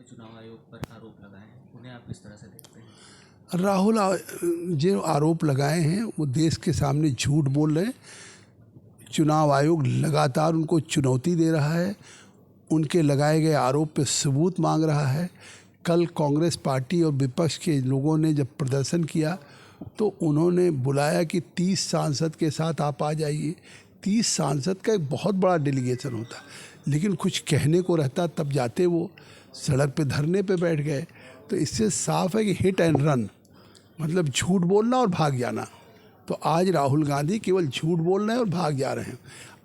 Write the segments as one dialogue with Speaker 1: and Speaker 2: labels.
Speaker 1: चुनाव आयोग पर आरोप लगाए हैं, उन्हें आप किस तरह से देखते हैं?
Speaker 2: राहुल जो आरोप लगाए हैं वो देश के सामने झूठ बोल रहे हैं। चुनाव आयोग लगातार उनको चुनौती दे रहा है, उनके लगाए गए आरोप पे सबूत मांग रहा है। कल कांग्रेस पार्टी और विपक्ष के लोगों ने जब प्रदर्शन किया तो उन्होंने बुलाया कि 30 सांसद के साथ आप आ जाइए। 30 सांसद का एक बहुत बड़ा डेलीगेशन होता, लेकिन कुछ कहने को रहता तब जाते। वो सड़क पे धरने पे बैठ गए। तो इससे साफ है कि हिट एंड रन, मतलब झूठ बोलना और भाग जाना। तो आज राहुल गांधी केवल झूठ बोल रहे हैं और भाग जा रहे हैं।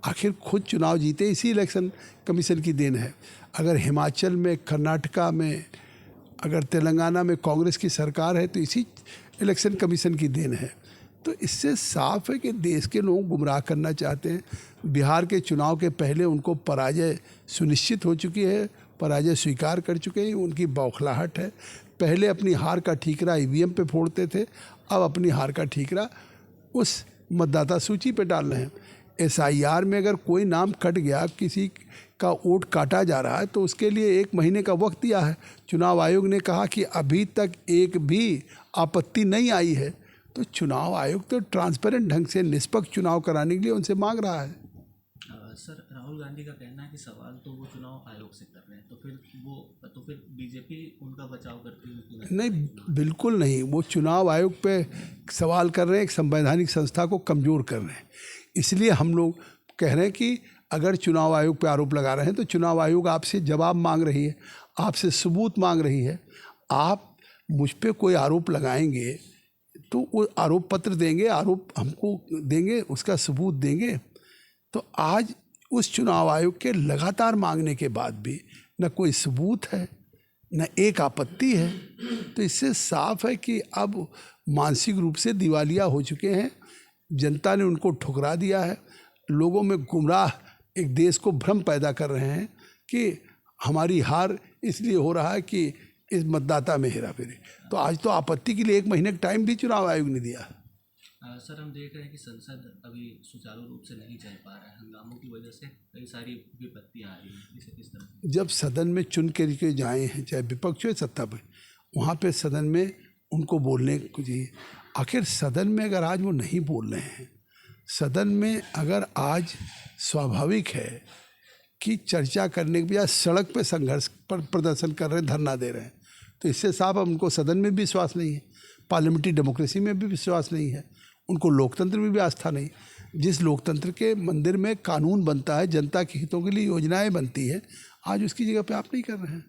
Speaker 2: आखिर खुद चुनाव जीते इसी इलेक्शन कमीशन की देन है। अगर हिमाचल में, कर्नाटका में, अगर तेलंगाना में कांग्रेस की सरकार है तो इसी इलेक्शन कमीशन की देन है। तो इससे साफ है कि देश के लोग गुमराह करना चाहते हैं। बिहार के चुनाव के पहले उनको पराजय सुनिश्चित हो चुकी है, पराजय स्वीकार कर चुके हैं। उनकी बौखलाहट है। पहले अपनी हार का ठीकरा ईवीएम पे फोड़ते थे, अब अपनी हार का ठीकरा उस मतदाता सूची पे डाल रहे हैं। एसआईआर में अगर कोई नाम कट गया, किसी का वोट काटा जा रहा है, तो उसके लिए 1 महीने का वक्त दिया है। चुनाव आयोग ने कहा कि अभी तक एक भी आपत्ति नहीं आई है। तो चुनाव आयोग तो ट्रांसपेरेंट ढंग से निष्पक्ष चुनाव कराने के लिए उनसे मांग रहा है।
Speaker 1: सर, राहुल गांधी का कहना है कि सवाल तो वो चुनाव आयोग से कर रहे हैं, तो फिर बीजेपी उनका बचाव करती है?
Speaker 2: नहीं, बिल्कुल नहीं। वो चुनाव आयोग पे सवाल कर रहे हैं, एक संवैधानिक संस्था को कमज़ोर कर रहे हैं। इसलिए हम लोग कह रहे हैं कि अगर चुनाव आयोग पे आरोप लगा रहे हैं तो चुनाव आयोग आपसे जवाब मांग रही है, आपसे सबूत मांग रही है। आप मुझ पे कोई आरोप लगाएंगे तो वो आरोप पत्र देंगे, आरोप हमको देंगे, उसका सबूत देंगे। तो आज उस चुनाव आयोग के लगातार मांगने के बाद भी न कोई सबूत है, न एक आपत्ति है। तो इससे साफ है कि अब मानसिक रूप से दिवालिया हो चुके हैं। जनता ने उनको ठुकरा दिया है। लोगों में गुमराह एक देश को भ्रम पैदा कर रहे हैं कि हमारी हार इसलिए हो रहा है कि इस मतदाता में हेरा फेरी। तो आज तो आपत्ति के लिए 1 महीने का टाइम भी चुनाव आयोग ने दिया।
Speaker 1: सर, हम देख रहे हैं कि संसद अभी सुचारू रूप से नहीं चल पा रहा है, हंगामों की वजह से कई सारी विपत्तियां आ रही हैं। इसे किस तरह?
Speaker 2: जब सदन में चुन के जाए हैं, चाहे विपक्ष हो सत्ता पर, वहाँ पे सदन में उनको बोलने को चाहिए। आखिर सदन में अगर आज वो नहीं बोल रहे हैं, सदन में अगर आज स्वाभाविक है कि चर्चा करने के बजाय सड़क पे संघर्ष पर प्रदर्शन कर रहे हैं, धरना दे रहे हैं, तो इससे साफ अब उनको सदन में भी विश्वास नहीं है, पार्लियामेंट्री डेमोक्रेसी में भी विश्वास नहीं है, उनको लोकतंत्र में भी आस्था नहीं। जिस लोकतंत्र के मंदिर में कानून बनता है, जनता के हितों के लिए योजनाएं बनती है, आज उसकी जगह पे आप नहीं कर रहे हैं।